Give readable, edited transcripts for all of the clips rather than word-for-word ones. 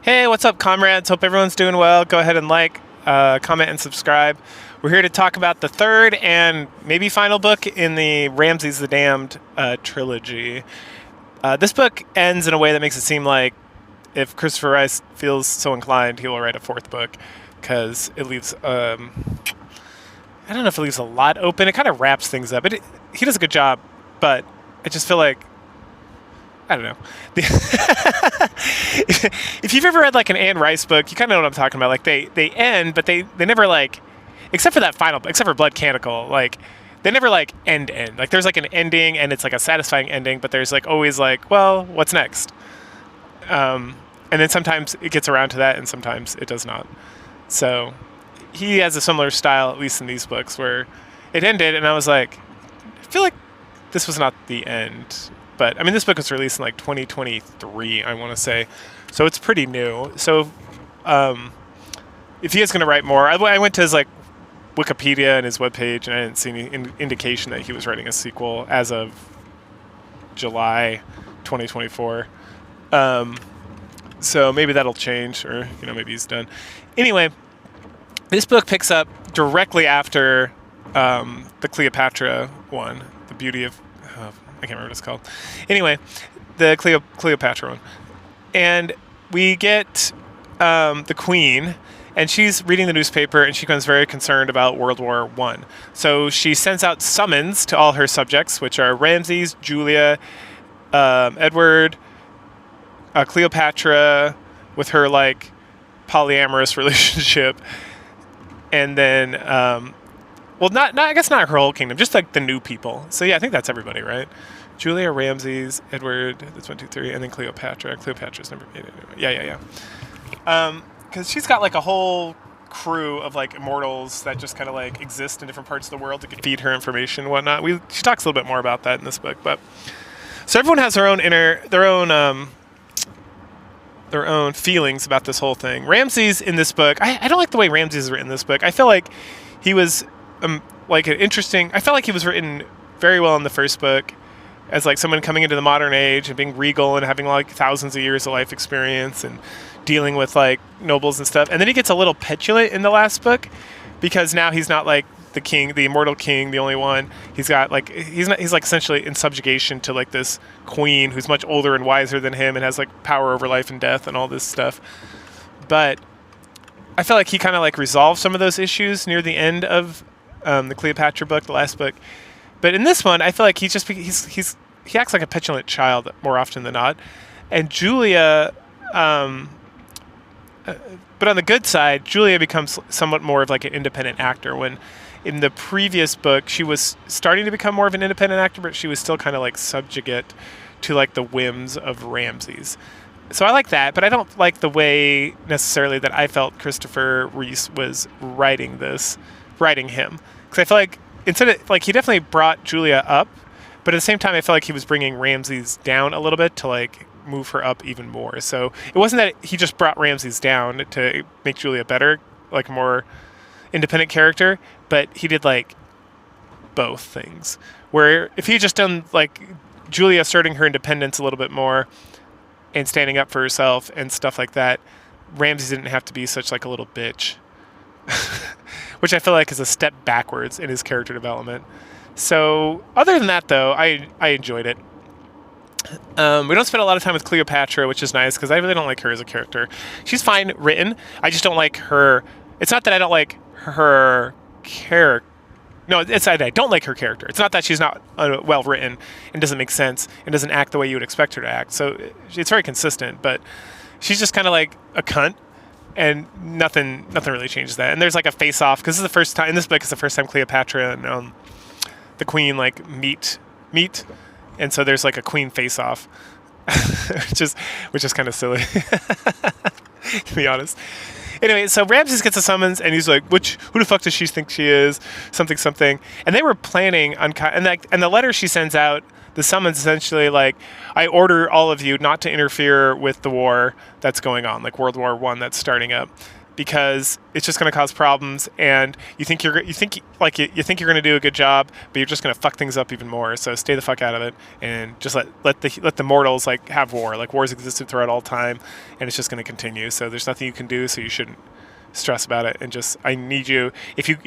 Hey, what's up, comrades? Hope everyone's doing well. Go ahead and like, comment, and subscribe. We're here to talk about the third and maybe final book in the Ramses the Damned trilogy. This book ends in a way that makes it seem like if Christopher Rice feels so inclined, he will write a fourth book, because it leaves, I don't know if it leaves a lot open. It kind of wraps things up. He does a good job, but I just feel like, I don't know. If you've ever read like an Anne Rice book, you kind of know what I'm talking about. Like they end, but they never like, except for that final, except for Blood Canticle, like they never like end. Like there's like an ending and it's like a satisfying ending, but there's like always like, well, what's next? And then sometimes it gets around to that and sometimes it does not. So he has a similar style, at least in these books, where it ended and I was like, I feel like this was not the end. But I mean, this book was released in like 2023, I want to say, so it's pretty new. So if he is going to write more, I went to his like Wikipedia and his webpage, and I didn't see any indication that he was writing a sequel as of July 2024. So maybe that'll change, or maybe he's done. Anyway, this book picks up directly after the Cleopatra one, the Beauty of. I can't remember what it's called. Anyway, the Cleopatra one. And we get the Queen, and she's reading the newspaper, and she becomes very concerned about World War I. So she sends out summons to all her subjects, which are Ramses, Julia, Edward, Cleopatra, with her like polyamorous relationship, and then not I guess not her whole kingdom, just like the new people. So yeah, I think that's everybody, right? Julia, Ramses, Edward, that's 1, 2, 3, and then Cleopatra. Cleopatra's never made it anyway. Yeah. Because she's got like a whole crew of like immortals that just kind of like exist in different parts of the world to feed her information and whatnot. She talks a little bit more about that in this book, but so everyone has their own feelings about this whole thing. Ramses in this book, I don't like the way Ramses is written in this book. I feel like he was like an interesting. I felt like he was written very well in the first book, as like someone coming into the modern age and being regal and having like thousands of years of life experience and dealing with like nobles and stuff. And then he gets a little petulant in the last book, because now he's not like the king, the immortal king, the only one. He's got like he's like essentially in subjugation to like this queen who's much older and wiser than him and has like power over life and death and all this stuff. But I felt like he kind of like resolved some of those issues near the end of the Cleopatra book, the last book. But in this one, I feel like he acts like a petulant child more often than not. And Julia, but on the good side, Julia becomes somewhat more of like an independent actor. When in the previous book, she was starting to become more of an independent actor, but she was still kind of like subjugate to like the whims of Ramses. So I like that, but I don't like the way necessarily that I felt Christopher Rice was writing him. Because I feel like instead of like he definitely brought Julia up, but at the same time I felt like he was bringing Ramses down a little bit to like move her up even more. So it wasn't that he just brought Ramses down to make Julia better, like a more independent character, but he did like both things. Where if he had just done like Julia asserting her independence a little bit more and standing up for herself and stuff like that, Ramses didn't have to be such like a little bitch. Which I feel like is a step backwards in his character development. So other than that, though, I enjoyed it. We don't spend a lot of time with Cleopatra, which is nice, because I really don't like her as a character. She's fine written. I just don't like her. It's not that I don't like her character. No, it's that I don't like her character. It's not that she's not well written and doesn't make sense and doesn't act the way you would expect her to act. So it's very consistent, but she's just kind of like a cunt. And nothing really changes that. And there's like a face-off, because this is the first time in this book. It's the first time Cleopatra and the queen like meet, and so there's like a queen face-off, which is kind of silly, to be honest. Anyway, so Ramses gets a summons, and he's like, who the fuck does she think she is? Something. And they were planning on, and the letter she sends out, the summons essentially like, I order all of you not to interfere with the war that's going on, like World War I that's starting up. because it's just going to cause problems, and you think you're going to do a good job, but you're just going to fuck things up even more. So stay the fuck out of it, and just let the mortals like have war. Like wars existed throughout all time, and it's just going to continue. So there's nothing you can do. So you shouldn't stress about it. And just I need you. If you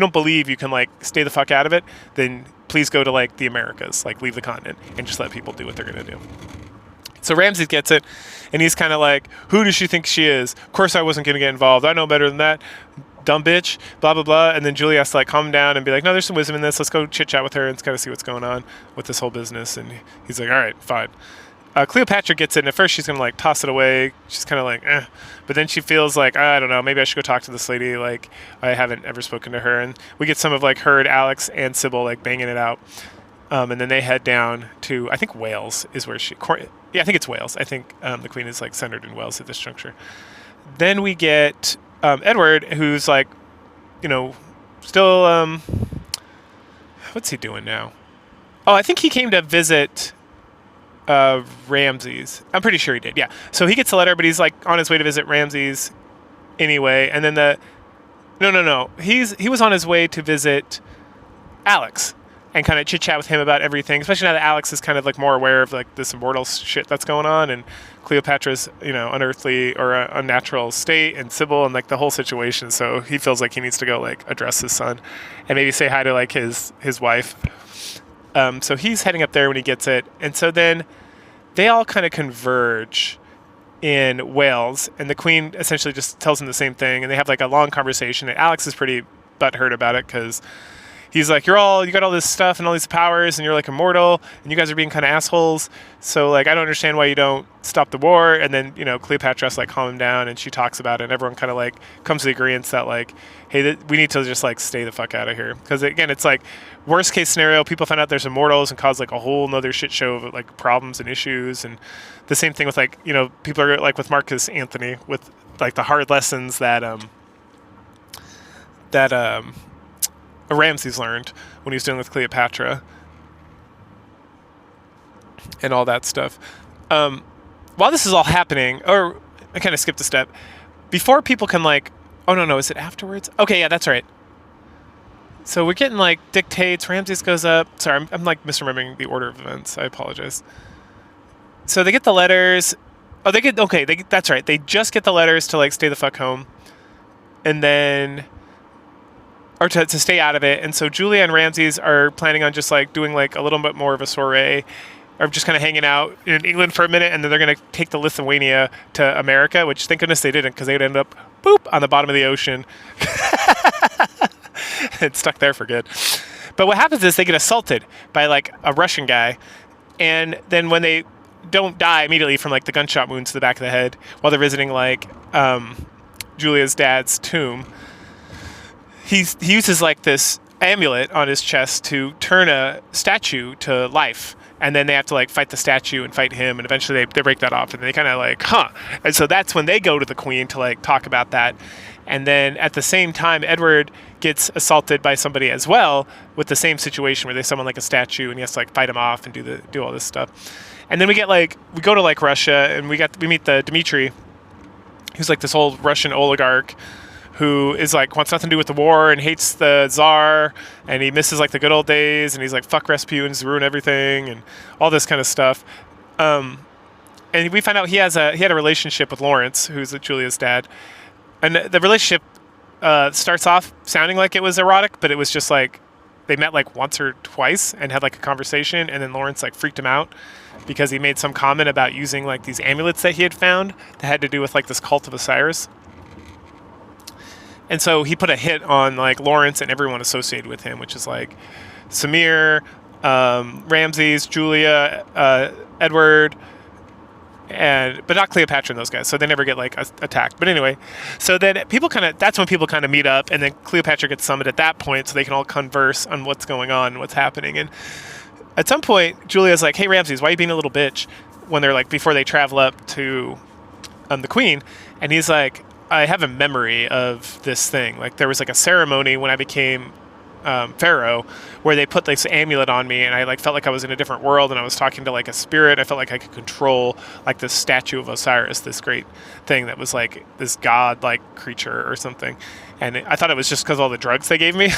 don't believe you can like stay the fuck out of it, then please go to like the Americas, like leave the continent, and just let people do what they're going to do. So Ramses gets it, and he's kind of like, who does she think she is? Of course I wasn't going to get involved. I know better than that. Dumb bitch, blah, blah, blah. And then Julia has to like calm him down and be like, no, there's some wisdom in this. Let's go chit-chat with her and kind of see what's going on with this whole business. And he's like, all right, fine. Cleopatra gets it, and at first she's going to like toss it away. She's kind of like, eh. But then she feels like, I don't know, maybe I should go talk to this lady. Like, I haven't ever spoken to her. And we get some of like her and Alex and Sybil like banging it out. And then they head down to, I think Wales is where I think it's Wales. I think the Queen is like centered in Wales at this juncture. Then we get Edward, who's like, still, what's he doing now? Oh, I think he came to visit Ramses. I'm pretty sure he did, yeah. So he gets a letter, but he's like on his way to visit Ramses anyway. And then no. He was on his way to visit Alex and kind of chit chat with him about everything, especially now that Alex is kind of like more aware of like this immortal shit that's going on, and Cleopatra's unearthly or unnatural state, and Sybil, and like the whole situation. So he feels like he needs to go like address his son and maybe say hi to like his wife. So he's heading up there when he gets it, and so then they all kind of converge in Wales, and the Queen essentially just tells him the same thing, and they have like a long conversation, and Alex is pretty butthurt about it because he's like, you got all this stuff and all these powers, and you're like immortal, and you guys are being kind of assholes. So like, I don't understand why you don't stop the war. And then Cleopatra has to like calm him down, and she talks about it, and everyone kind of like comes to the agreement that like, hey, we need to just like stay the fuck out of here, because again, it's like worst case scenario, people find out there's immortals and cause like a whole nother shit show of like problems and issues. And the same thing with like people are like with Marcus Antony with like the hard lessons that Ramses learned when he was dealing with Cleopatra and all that stuff. While this is all happening, or I kind of skipped a step, before people can like, oh no, is it afterwards? Okay, yeah, that's right. So we're getting like dictates, Ramses goes up. Sorry, I'm like misremembering the order of events. I apologize. So they get the letters. Oh, that's right. They just get the letters to like stay the fuck home. And then, or to stay out of it. And so Julia and Ramses are planning on just like doing like a little bit more of a soiree, or just kind of hanging out in England for a minute, and then they're going to take the Lithuania to America, which thank goodness they didn't, because they would end up on the bottom of the ocean and stuck there for good. But what happens is they get assaulted by like a Russian guy, and then when they don't die immediately from like the gunshot wounds to the back of the head while they're visiting like Julia's dad's tomb, he uses like this amulet on his chest to turn a statue to life, and then they have to like fight the statue and fight him, and eventually they break that off, and they kind of like, and so that's when they go to the Queen to like talk about that. And then at the same time, Edward gets assaulted by somebody as well with the same situation where they summon like a statue, and he has to like fight him off and do all this stuff. And then we go to like Russia, and we meet the Dmitri, who's like this old Russian oligarch who is like wants nothing to do with the war and hates the Tsar, and he misses like the good old days, and he's like, fuck Rasputin's ruin everything and all this kind of stuff. And we find out he had a relationship with Lawrence, who's Julia's dad, and the relationship starts off sounding like it was erotic, but it was just like they met like once or twice and had like a conversation, and then Lawrence like freaked him out because he made some comment about using like these amulets that he had found that had to do with like this cult of Osiris. And so he put a hit on like Lawrence and everyone associated with him, which is like Samir, Ramses, Julia, Edward, but not Cleopatra and those guys. So they never get like attacked. But anyway, so then that's when people kind of meet up, and then Cleopatra gets summoned at that point so they can all converse on what's going on, what's happening. And at some point, Julia's like, hey, Ramses, why are you being a little bitch? When they're like, before they travel up to the Queen. And he's like, I have a memory of this thing. Like there was like a ceremony when I became pharaoh, where they put this amulet on me, and I like felt like I was in a different world, and I was talking to like a spirit. I felt like I could control like this statue of Osiris, this great thing that was like this god-like creature or something. And I thought it was just because all the drugs they gave me,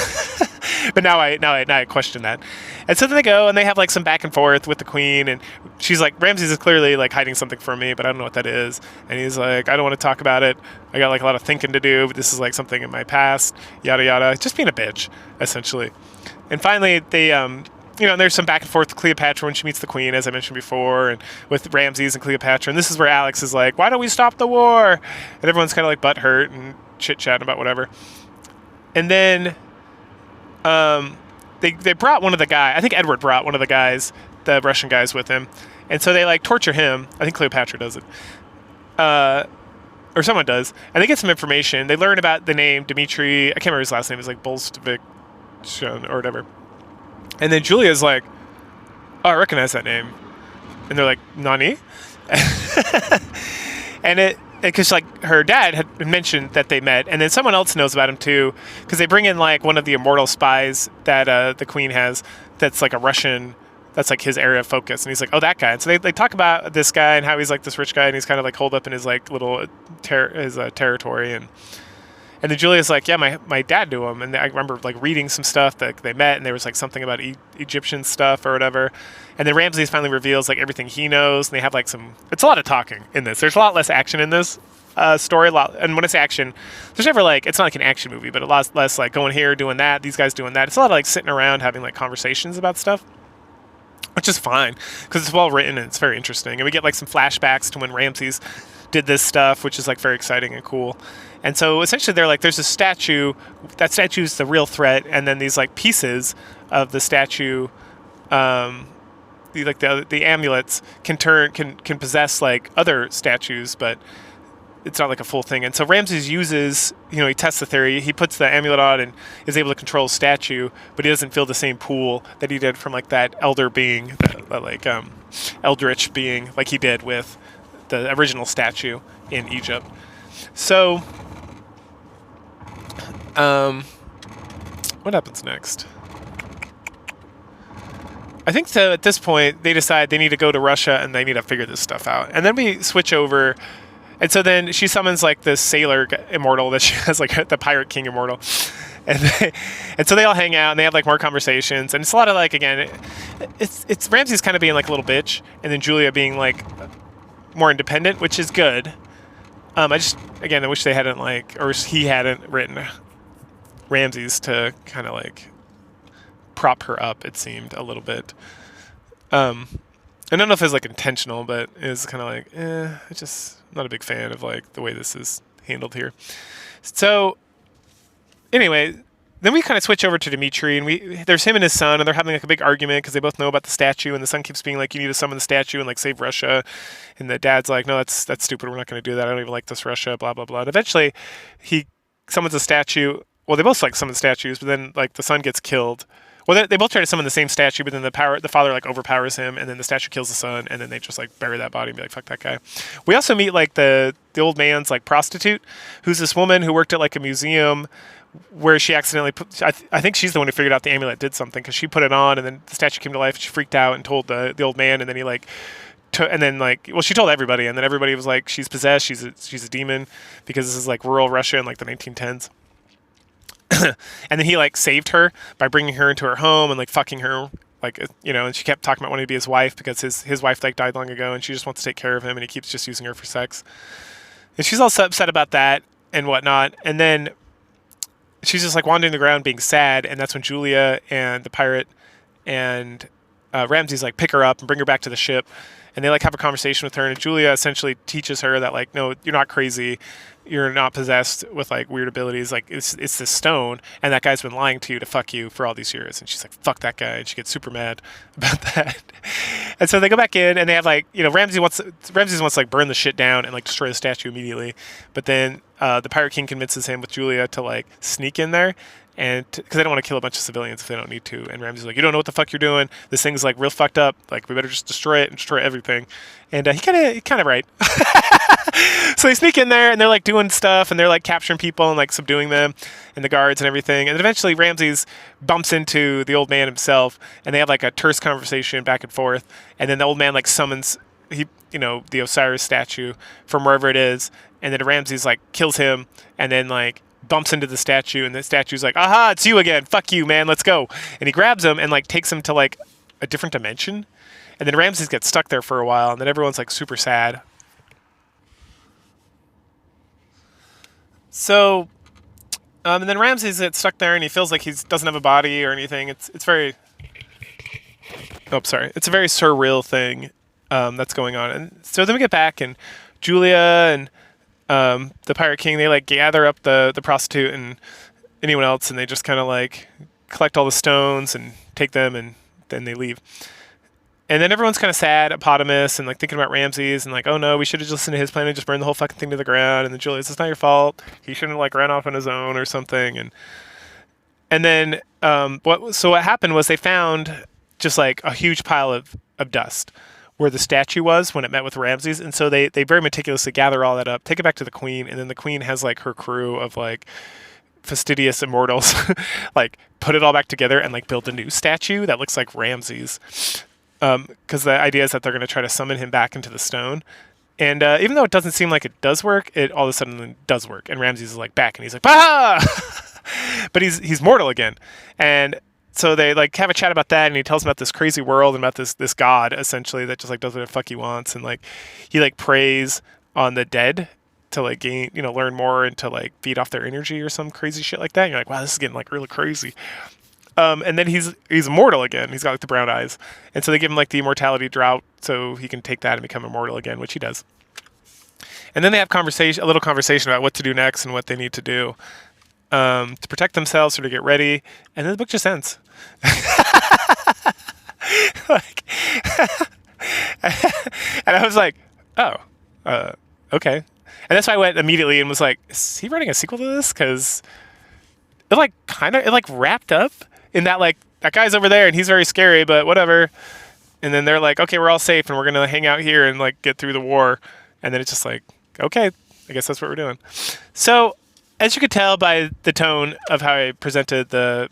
but now I question that. And so then they go and they have like some back and forth with the queen, and she's like, Ramses is clearly like hiding something from me, but I don't know what that is. And he's like, I don't want to talk about it. I got like a lot of thinking to do, but this is like something in my past, yada yada. Just being a bitch, essentially. And finally, they there's some back and forth with Cleopatra when she meets the queen, as I mentioned before, and with Ramses and Cleopatra. And this is where Alex is like, why don't we stop the war? And everyone's kind of like butthurt and chit-chatting about whatever. And then they brought one of the guys. I think Edward brought one of the guys, the Russian guys, with him. And so they like torture him. I think Cleopatra does it. Or someone does. And they get some information. They learn about the name Dmitri. I can't remember his last name. It's like Bolshevik or whatever. And then Julia's like, oh, I recognize that name. And they're like, Nani? And because like her dad had mentioned that they met, and then someone else knows about him too, because they bring in like one of the immortal spies that the queen has, that's like a Russian, that's like his area of focus, and he's like, oh, that guy. And so they talk about this guy and how he's like this rich guy, and he's kind of like holed up in his like little territory, and then Julia's like, yeah, my dad knew him, and I remember like reading some stuff that they met, and there was like something about Egyptian stuff or whatever. And then Ramses finally reveals like everything he knows, and they have like it's a lot of talking in this. There's a lot less action in this story. And when I say action, there's never like, it's not like an action movie, but a lot less like going here, doing that, these guys doing that. It's a lot of like sitting around having like conversations about stuff, which is fine because it's well written and it's very interesting. And we get like some flashbacks to when Ramses did this stuff, which is like very exciting and cool. And so essentially they're like, there's a statue, that statue's the real threat, and then these like pieces of the statue, the amulets can possess like other statues, but it's not like a full thing. And so Ramses uses, he tests the theory. He puts the amulet on and is able to control a statue, but he doesn't feel the same pull that he did from like that elder being, that eldritch being, like he did with the original statue in Egypt. So, what happens next? I think so at this point, they decide they need to go to Russia and they need to figure this stuff out. And then we switch over. And so then she summons like this sailor immortal that she has, like the pirate king immortal. And so they all hang out and they have like more conversations. And it's a lot of like, again, it's Ramses kind of being like a little bitch. And then Julia being like more independent, which is good. I wish they hadn't or he hadn't written Ramses to kind of like prop her up, it seemed a little bit. I don't know if it's like intentional, but it was kind of like, I just not a big fan of like the way this is handled here. So anyway, then we kind of switch over to Dmitri, and there's him and his son, and they're having like a big argument because they both know about the statue, and the son keeps being like, you need to summon the statue and like save Russia, and the dad's like, no, that's stupid, we're not going to do that, I don't even like this Russia, blah blah blah. And eventually he summons a statue. Well, they both like summon statues, but then like the son gets killed. Well, they both try to summon the same statue, but then the father like overpowers him, and then the statue kills the son, and then they just like bury that body and be like, fuck that guy. We also meet like the old man's like prostitute, who's this woman who worked at like a museum where she accidentally put, I think she's the one who figured out the amulet did something, because she put it on and then the statue came to life. She freaked out and told the old man, and then he like she told everybody, and then everybody was like, she's possessed, she's a demon, because this is like rural Russia in like the 1910s. And then he like saved her by bringing her into her home and like fucking her, like, and she kept talking about wanting to be his wife because his wife like died long ago, and she just wants to take care of him, and he keeps just using her for sex. And she's also upset about that and whatnot. And then she's just like wandering the ground being sad, and that's when Julia and the pirate and Ramses like pick her up and bring her back to the ship, and they like have a conversation with her, and Julia essentially teaches her that like, no, you're not crazy, you're not possessed with like weird abilities, like it's this stone, and that guy's been lying to you to fuck you for all these years. And she's like, fuck that guy, and she gets super mad about that. And so they go back in, and they have like, Ramses wants to like burn the shit down and like destroy the statue immediately, but then the pirate king convinces him with Julia to like sneak in there, and because they don't want to kill a bunch of civilians if they don't need to. And Ramses is like, you don't know what the fuck you're doing, this thing's like real fucked up, like we better just destroy it and destroy everything. And he kind of right. So they sneak in there and they're like doing stuff and they're like capturing people and like subduing them and the guards and everything. And then eventually Ramses bumps into the old man himself and they have like a terse conversation back and forth. And then the old man like summons the Osiris statue from wherever it is. And then Ramses like kills him and then like bumps into the statue and the statue's like, aha, it's you again. Fuck you, man. Let's go. And he grabs him and like takes him to like a different dimension. And then Ramses gets stuck there for a while and then everyone's like super sad. So, and then Ramses gets stuck there, and he feels like he doesn't have a body or anything. It's very, it's a very surreal thing that's going on. And so then we get back, and Julia and the Pirate King, they like gather up the prostitute and anyone else, and they just kind of like collect all the stones and take them, and then they leave. And then everyone's kind of sad at Potamus and like thinking about Ramses and like, oh no, we should have just listened to his plan and just burned the whole fucking thing to the ground. And then Julius, it's not your fault. He shouldn't have like ran off on his own or something. And then what happened was they found just like a huge pile of dust where the statue was when it met with Ramses. And so they very meticulously gather all that up, take it back to the queen, and then the queen has like her crew of like fastidious immortals like put it all back together and like build a new statue that looks like Ramses. Because the idea is that they're going to try to summon him back into the stone. And even though it doesn't seem like it does work, it all of a sudden does work. And Ramses is like back and he's like, bah! But he's mortal again. And so they like have a chat about that and he tells them about this crazy world and about this god essentially that just like does what the fuck he wants. And like he like preys on the dead to like gain, learn more and to like feed off their energy or some crazy shit like that. And you're like, wow, this is getting like really crazy. And then he's immortal again. He's got like the brown eyes. And so they give him like the immortality drought so he can take that and become immortal again, which he does. And then they have a little conversation about what to do next and what they need to do to protect themselves or to get ready. And then the book just ends. Like, and I was like, oh, okay. And that's why I went immediately and was like, is he writing a sequel to this? Because it like wrapped up in that like that guy's over there and he's very scary, but whatever. And then they're like, okay, we're all safe and we're gonna hang out here and like get through the war. And then it's just like, okay, I guess that's what we're doing. So as you could tell by the tone of how I presented the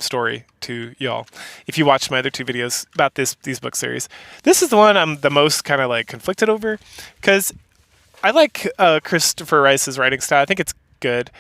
story to y'all, if you watched my other two videos about these book series, this is the one I'm the most kind of like conflicted over because I like Christopher Rice's writing style. I think it's good.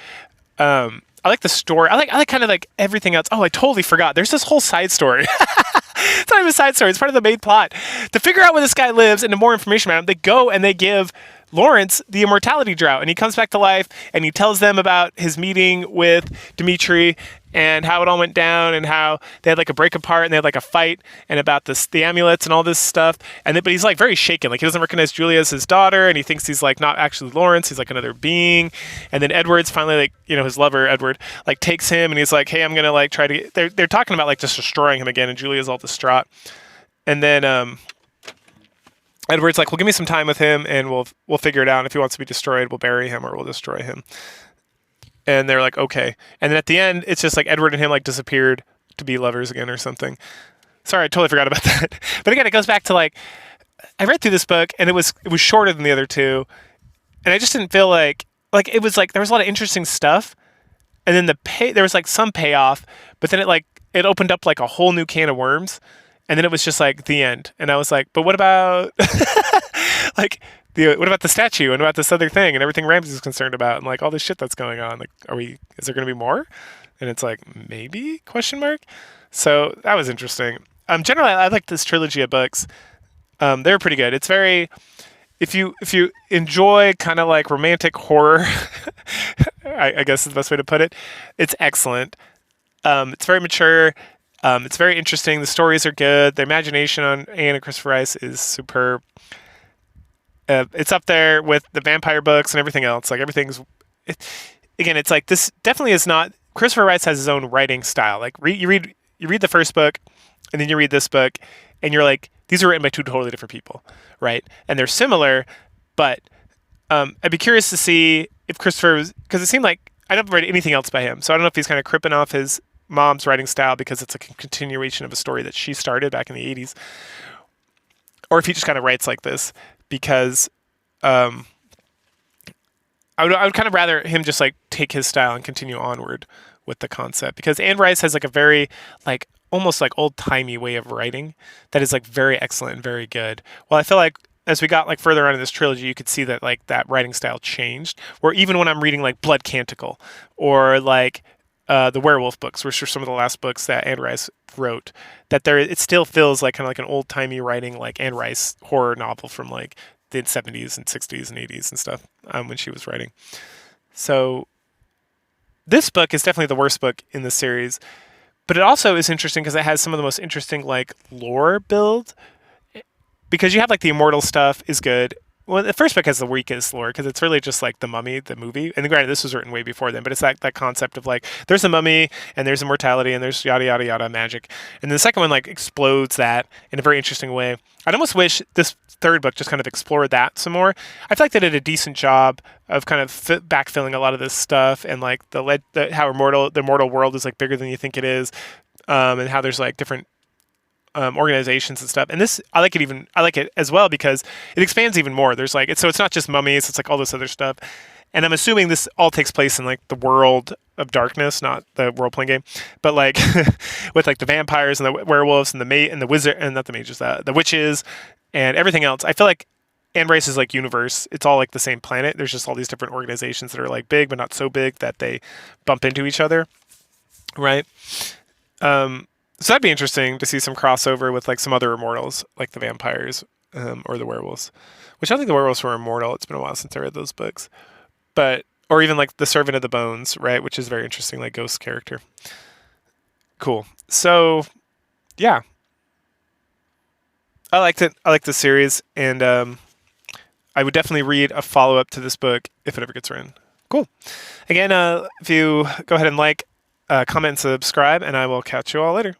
I like the story. I like kind of like everything else. Oh, I totally forgot. There's this whole side story. It's not even a side story. It's part of the main plot. To figure out where this guy lives and to more information about him, they go and they give Lawrence the immortality drought. And he comes back to life and he tells them about his meeting with Dimitri and how it all went down and how they had like a break apart and they had like a fight and about the amulets and all this stuff. But he's like very shaken. Like he doesn't recognize Julia as his daughter and he thinks he's like not actually Lawrence. He's like another being. And then Edward's finally like, his lover, Edward, like takes him and he's like, hey, I'm going to like try to get, they're talking about like just destroying him again. And Julia's all distraught. And then, Edward's like, well, give me some time with him and we'll figure it out. And if he wants to be destroyed, we'll bury him or we'll destroy him. And they're like, okay. And then at the end, it's just like Edward and him like disappeared to be lovers again or something. Sorry, I totally forgot about that. But again, it goes back to like, I read through this book and it was shorter than the other two. And I just didn't feel like it was like, there was a lot of interesting stuff. And then there was like some payoff, but then it opened up like a whole new can of worms. And then it was just like the end. And I was like, but what about what about the statue and about this other thing and everything Ramses is concerned about and like all this shit that's going on? Like, is there going to be more? And it's like, maybe ? So that was interesting. Generally, I like this trilogy of books. They're pretty good. It's very, if you enjoy kind of like romantic horror, I guess is the best way to put it, it's excellent. It's very mature. It's very interesting. The stories are good. The imagination on Anne and Christopher Rice is superb. It's up there with the vampire books and everything else. Like again, it's like this definitely is not. Christopher Rice has his own writing style. Like you read the first book, and then you read this book, and you're like, these are written by two totally different people, right? And they're similar, but I'd be curious to see if Christopher was, because it seemed like I never read anything else by him, so I don't know if he's kind of cripping off his mom's writing style because it's a continuation of a story that she started back in the 80s, or if he just kind of writes like this because I would kind of rather him just like take his style and continue onward with the concept, because Anne Rice has like a very like almost like old timey way of writing that is like very excellent and very good. Well, I feel like as we got like further on in this trilogy, you could see that like that writing style changed. Where even when I'm reading like Blood Canticle or like the werewolf books, which are some of the last books that Anne Rice wrote, that there it still feels like kind of like an old timey writing like Anne Rice horror novel from like the 70s and 60s and 80s and stuff when she was writing. So this book is definitely the worst book in the series, but it also is interesting because it has some of the most interesting like lore build, because you have like the immortal stuff is good. Well, the first book has the weakest lore because it's really just like the Mummy, the movie. And granted, this was written way before then, but it's that concept of like there's a mummy and there's immortality and there's yada yada yada magic. And the second one like explodes that in a very interesting way. I'd almost wish this third book just kind of explored that some more. I feel like they did a decent job of kind of backfilling a lot of this stuff, and like how the immortal world is like bigger than you think it is, and how there's like different organizations and stuff. And this, I like it as well because it expands even more. There's like, so it's not just mummies, it's like all this other stuff. And I'm assuming this all takes place in like the world of darkness, not the role playing game, but like with like the vampires and the werewolves and the wizard and not the mages, the witches and everything else. I feel like Anne Rice's like universe, it's all like the same planet. There's just all these different organizations that are like big, but not so big that they bump into each other. Right. So that'd be interesting to see some crossover with like some other immortals, like the vampires or the werewolves. Which I don't think the werewolves were immortal. It's been a while since I read those books, but or even like the Servant of the Bones, right? Which is very interesting, like ghost character. Cool. So yeah, I liked it. I like the series, and I would definitely read a follow up to this book if it ever gets written. Cool. Again, if you go ahead and like, comment, and subscribe, and I will catch you all later.